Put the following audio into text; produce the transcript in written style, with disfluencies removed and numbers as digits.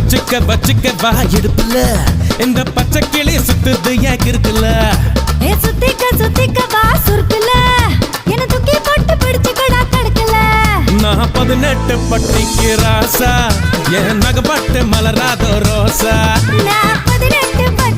வச்சுக்க வா இடுப்புல இந்த பச்சை கிளி சுத்துது ஏன் இருக்குல்ல சுத்திக்க வா சுருக்குல என்ன தூக்கி போட்டு பிடிச்சுக்கடா தடுக்கல நான் 18 பட்டிக்கு ராசா என் நகப்பட்டு மலராதோ ரோசா நான் 18